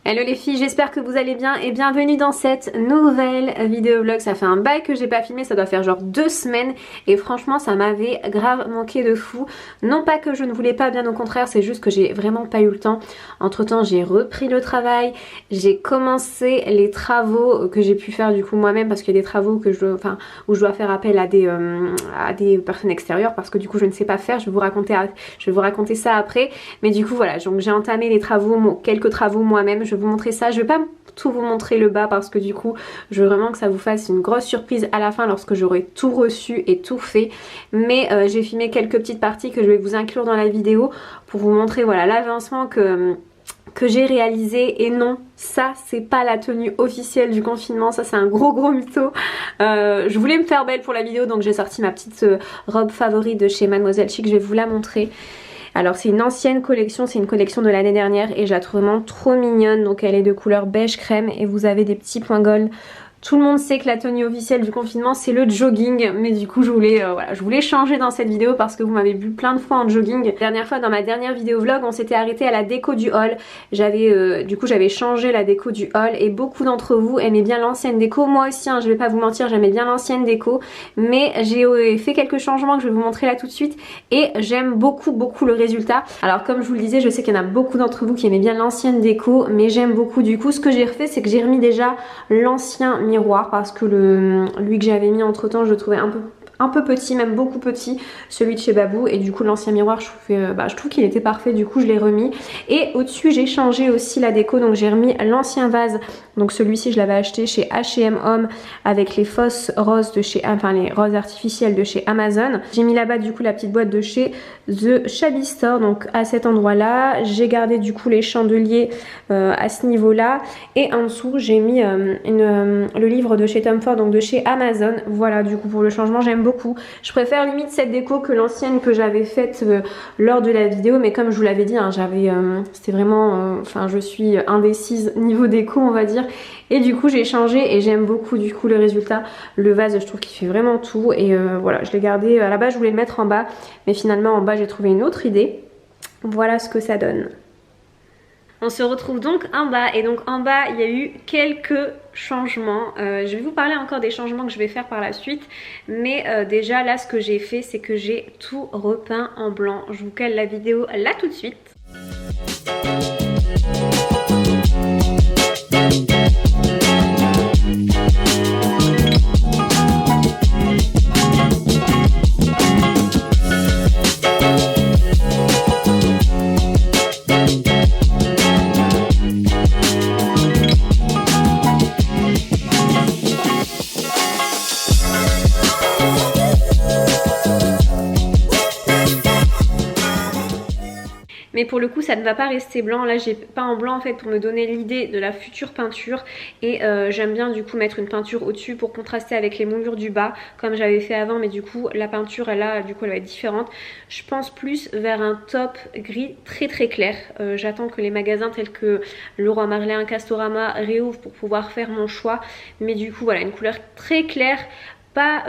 Hello les filles, j'espère que vous allez bien et bienvenue dans cette nouvelle vidéo vlog. Ça fait un bail que j'ai pas filmé, ça doit faire genre 2 semaines et franchement ça m'avait grave manqué de fou. Non pas que je ne voulais pas, bien au contraire, c'est juste que j'ai vraiment pas eu le temps. Entre temps j'ai repris le travail, j'ai commencé les travaux que j'ai pu faire du coup moi-même parce qu'il y a des travaux que où je dois faire appel à des personnes extérieures parce que du coup je ne sais pas faire, je vais vous raconter ça après. Mais du coup voilà, donc j'ai entamé les travaux, quelques travaux moi-même. Je vais vous montrer ça, je vais pas tout vous montrer le bas parce que du coup je veux vraiment que ça vous fasse une grosse surprise à la fin lorsque j'aurai tout reçu et tout fait. Mais j'ai filmé quelques petites parties que je vais vous inclure dans la vidéo pour vous montrer voilà l'avancement que j'ai réalisé. Et non, ça c'est pas la tenue officielle du confinement, ça c'est un gros mytho. Je voulais me faire belle pour la vidéo donc j'ai sorti ma petite robe favorite de chez Mademoiselle Chic, je vais vous la montrer. Alors c'est une ancienne collection, c'est une collection de l'année dernière et je la trouve vraiment trop mignonne. Donc elle est de couleur beige crème et vous avez des petits points gold. Tout le monde sait que la tenue officielle du confinement c'est le jogging, mais du coup je voulais changer dans cette vidéo parce que vous m'avez vu plein de fois en jogging. La dernière fois dans ma dernière vidéo vlog on s'était arrêté à la déco du hall. J'avais changé la déco du hall et beaucoup d'entre vous aimaient bien l'ancienne déco. Moi aussi hein, je vais pas vous mentir, j'aimais bien l'ancienne déco, mais j'ai fait quelques changements que je vais vous montrer là tout de suite et j'aime beaucoup le résultat. Alors comme je vous le disais, je sais qu'il y en a beaucoup d'entre vous qui aimaient bien l'ancienne déco, mais j'aime beaucoup. Du coup ce que j'ai refait c'est que j'ai remis déjà l'ancien miroir parce que lui que j'avais mis entre temps je le trouvais un peu petit, même beaucoup petit, celui de chez Babou, et du coup l'ancien miroir je trouve qu'il était parfait, du coup je l'ai remis. Et au dessus j'ai changé aussi la déco, donc j'ai remis l'ancien vase, donc celui-ci je l'avais acheté chez H&M Home avec les fausses roses les roses artificielles de chez Amazon. J'ai mis là-bas du coup la petite boîte de chez The Shabby Store, donc à cet endroit là. J'ai gardé du coup les chandeliers à ce niveau là, et en dessous j'ai mis le livre de chez Tom Ford, donc de chez Amazon. Voilà, du coup pour le changement j'aime beaucoup. Je préfère limite cette déco que l'ancienne que j'avais faite lors de la vidéo, mais comme je vous l'avais dit hein, c'était vraiment je suis indécise niveau déco on va dire, et du coup j'ai changé et j'aime beaucoup du coup le résultat. Le vase je trouve qu'il fait vraiment tout et voilà, je l'ai gardé. À la base je voulais le mettre en bas, mais finalement en bas j'ai trouvé une autre idée. Voilà ce que ça donne. On se retrouve donc en bas, et donc en bas il y a eu quelques changements. Je vais vous parler encore des changements que je vais faire par la suite, mais déjà là ce que j'ai fait c'est que j'ai tout repeint en blanc. Je vous cale la vidéo là tout de suite. Mais pour le coup ça ne va pas rester blanc, là j'ai peint en blanc en fait pour me donner l'idée de la future peinture. Et j'aime bien du coup mettre une peinture au dessus pour contraster avec les moulures du bas comme j'avais fait avant, mais du coup la peinture elle va être différente. Je pense plus vers un top gris très clair. J'attends que les magasins tels que Leroy Merlin, Castorama réouvrent pour pouvoir faire mon choix. Mais du coup voilà, une couleur très claire, pas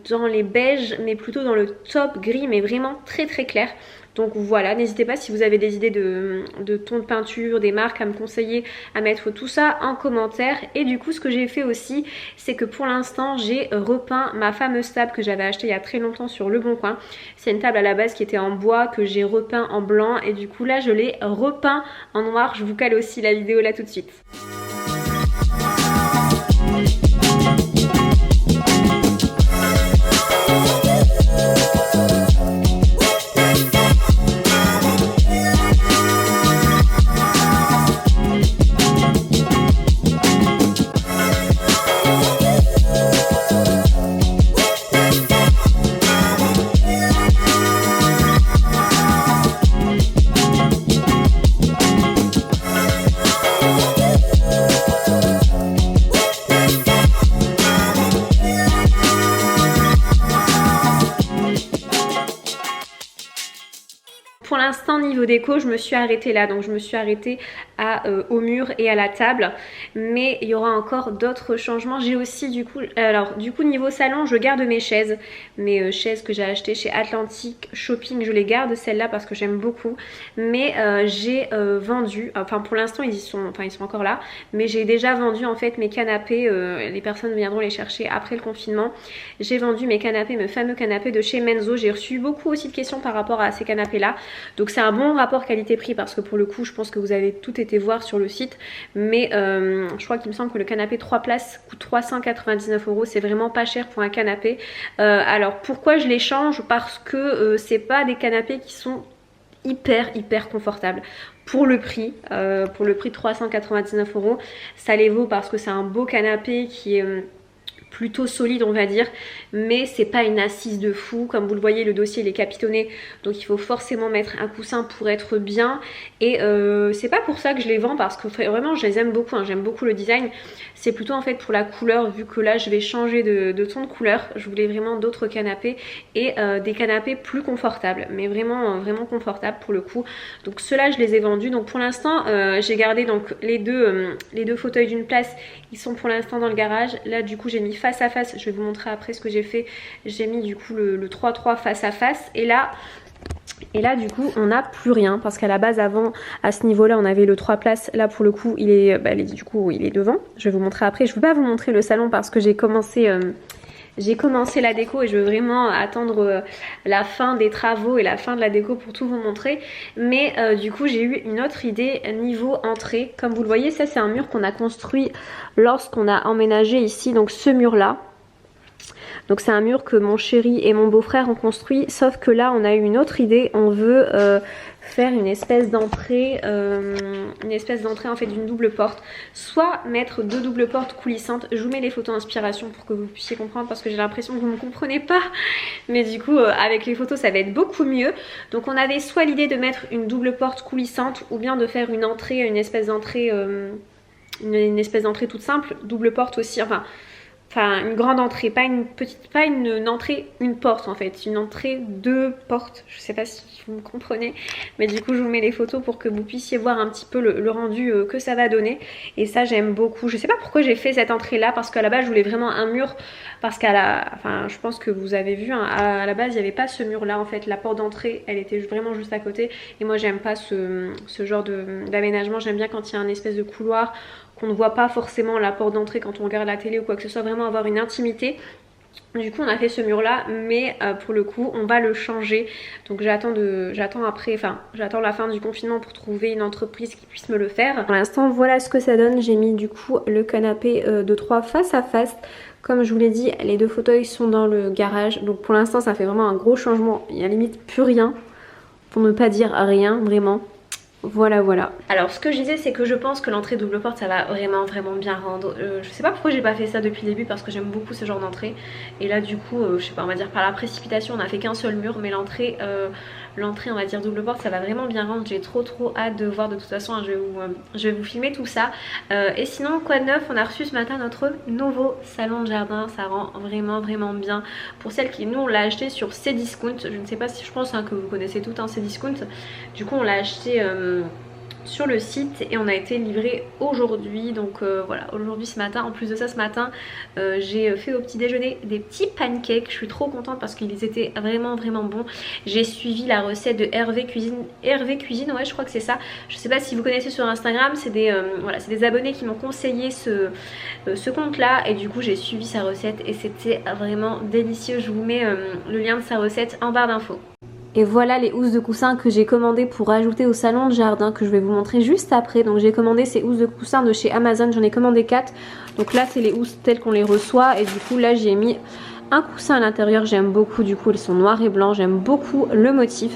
dans les beiges mais plutôt dans le top gris, mais vraiment très clair. Donc voilà, n'hésitez pas si vous avez des idées de tons de peinture, des marques à me conseiller, à mettre tout ça en commentaire. Et du coup ce que j'ai fait aussi c'est que pour l'instant j'ai repeint ma fameuse table que j'avais achetée il y a très longtemps sur Le Bon Coin. C'est une table à la base qui était en bois que j'ai repeint en blanc et du coup là je l'ai repeint en noir. Je vous cale aussi la vidéo là tout de suite. niveau déco, je me suis arrêtée là. Donc je me suis arrêtée au mur et à la table. Mais il y aura encore d'autres changements. J'ai aussi du coup, niveau salon, je garde mes chaises. Mes chaises que j'ai achetées chez Atlantic Shopping, je les garde celles-là parce que j'aime beaucoup. Mais j'ai vendu, enfin pour l'instant ils sont encore là. Mais j'ai déjà vendu en fait mes canapés. Les personnes viendront les chercher après le confinement. J'ai vendu mes canapés, mes fameux canapés de chez Menzo. J'ai reçu beaucoup aussi de questions par rapport à ces canapés là. Donc c'est un bon rapport qualité-prix parce que pour le coup je pense que vous avez tout été voir sur le site. Mais je crois qu'il me semble que le canapé 3 places coûte 399 €. C'est vraiment pas cher pour un canapé. Alors pourquoi je les change? Parce que c'est pas des canapés qui sont hyper confortables. Pour le prix de 399 €, ça les vaut parce que c'est un beau canapé qui est plutôt solide on va dire, mais c'est pas une assise de fou. Comme vous le voyez, le dossier il est capitonné, donc il faut forcément mettre un coussin pour être bien. Et c'est pas pour ça que je les vends, parce que vraiment je les aime beaucoup, hein. J'aime beaucoup le design. C'est plutôt en fait pour la couleur, vu que là je vais changer de ton de couleur. Je voulais vraiment d'autres canapés et des canapés plus confortables, mais vraiment confortables pour le coup. Donc ceux-là je les ai vendus. Donc pour l'instant j'ai gardé donc les deux fauteuils d'une place. Ils sont pour l'instant dans le garage. Là du coup j'ai mis face à face, je vais vous montrer après ce que j'ai fait. J'ai mis du coup le 3-3 face à face, et là du coup on n'a plus rien, parce qu'à la base avant à ce niveau là on avait le 3 places. Là pour le coup il est il est devant. Je vais vous montrer après. Je ne veux pas vous montrer le salon parce que j'ai commencé la déco et je veux vraiment attendre la fin des travaux et la fin de la déco pour tout vous montrer. Mais du coup j'ai eu une autre idée niveau entrée. Comme vous le voyez, ça c'est un mur qu'on a construit lorsqu'on a emménagé ici. Donc ce mur là, donc c'est un mur que mon chéri et mon beau-frère ont construit. Sauf que là on a eu une autre idée. On veut faire une espèce d'entrée en fait d'une double porte, soit mettre deux doubles portes coulissantes. Je vous mets les photos d'inspiration pour que vous puissiez comprendre, parce que j'ai l'impression que vous ne me comprenez pas, mais du coup avec les photos ça va être beaucoup mieux. Donc on avait soit l'idée de mettre une double porte coulissante, ou bien de faire une espèce d'entrée toute simple, double porte aussi, enfin une grande entrée, pas une entrée, une porte en fait, une entrée, deux portes. Je sais pas si vous me comprenez, mais du coup je vous mets les photos pour que vous puissiez voir un petit peu le rendu que ça va donner. Et ça j'aime beaucoup. Je sais pas pourquoi j'ai fait cette entrée là, parce qu'à la base je voulais vraiment un mur, parce je pense que vous avez vu, hein, à la base il n'y avait pas ce mur là en fait. La porte d'entrée elle était vraiment juste à côté, et moi j'aime pas ce genre d'aménagement. J'aime bien quand il y a un espèce de couloir, qu'on ne voit pas forcément la porte d'entrée quand on regarde la télé ou quoi que ce soit, vraiment avoir une intimité. Du coup on a fait ce mur là, mais pour le coup on va le changer. Donc j'attends la fin du confinement pour trouver une entreprise qui puisse me le faire. Pour l'instant voilà ce que ça donne. J'ai mis du coup le canapé de 3 face à face. Comme je vous l'ai dit, les deux fauteuils sont dans le garage. Donc pour l'instant ça fait vraiment un gros changement. Il n'y a limite plus rien, pour ne pas dire rien vraiment. Voilà. Alors ce que je disais, c'est que je pense que l'entrée double porte ça va vraiment bien rendre. Je sais pas pourquoi j'ai pas fait ça depuis le début, parce que j'aime beaucoup ce genre d'entrée. Et là du coup je sais pas, on va dire par la précipitation on a fait qu'un seul mur, mais l'entrée on va dire double porte ça va vraiment bien rendre. J'ai trop hâte de voir. De toute façon hein, je vais vous filmer tout ça. Et sinon quoi de neuf, on a reçu ce matin notre nouveau salon de jardin. Ça rend vraiment bien. Pour celles qui, nous on l'a acheté sur Cdiscount. Je ne sais pas si, je pense hein, que vous connaissez tout hein, Cdiscount. Du coup on l'a acheté sur le site et on a été livré aujourd'hui. Donc voilà, aujourd'hui ce matin. En plus de ça, ce matin j'ai fait au petit déjeuner des petits pancakes. Je suis trop contente parce qu'ils étaient vraiment bons. J'ai suivi la recette de Hervé Cuisine, ouais je crois que c'est ça. Je sais pas si vous connaissez sur Instagram. C'est des abonnés qui m'ont conseillé ce compte là, et du coup j'ai suivi sa recette et c'était vraiment délicieux. Je vous mets le lien de sa recette en barre d'infos. Et voilà les housses de coussin que j'ai commandées pour ajouter au salon de jardin, que je vais vous montrer juste après. Donc j'ai commandé ces housses de coussin de chez Amazon, j'en ai commandé 4. Donc là c'est les housses telles qu'on les reçoit, et du coup là j'ai mis un coussin à l'intérieur. J'aime beaucoup, du coup elles sont noires et blancs, j'aime beaucoup le motif.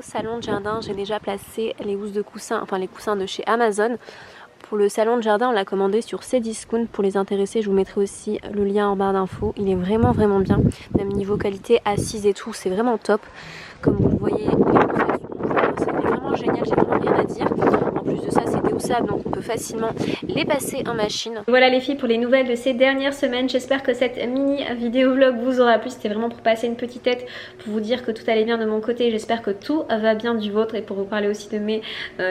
Salon de jardin, j'ai déjà placé les housses de coussin, enfin les coussins de chez Amazon. Pour le salon de jardin on l'a commandé sur Cdiscount. Pour les intéressés je vous mettrai aussi le lien en barre d'infos. Il est vraiment bien, même niveau qualité, assise et tout, c'est vraiment top. Comme vous le voyez, c'est vraiment génial, j'ai vraiment rien à dire. En plus de ça c'était moussable, donc on peut facilement les passer en machine. Voilà les filles pour les nouvelles de ces dernières semaines. J'espère que cette mini vidéo vlog vous aura plu. C'était vraiment pour passer une petite tête, pour vous dire que tout allait bien de mon côté. J'espère que tout va bien du vôtre et pour vous parler aussi de mes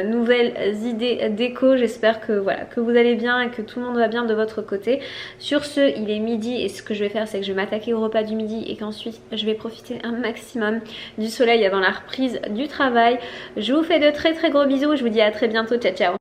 nouvelles idées déco. J'espère que voilà, que vous allez bien et que tout le monde va bien de votre côté. Sur ce, il est midi et ce que je vais faire, c'est que je vais m'attaquer au repas du midi et qu'ensuite je vais profiter un maximum du soleil avant la reprise du travail. Je vous fais de très gros bisous. Je vous dis à très bientôt. Ciao ciao.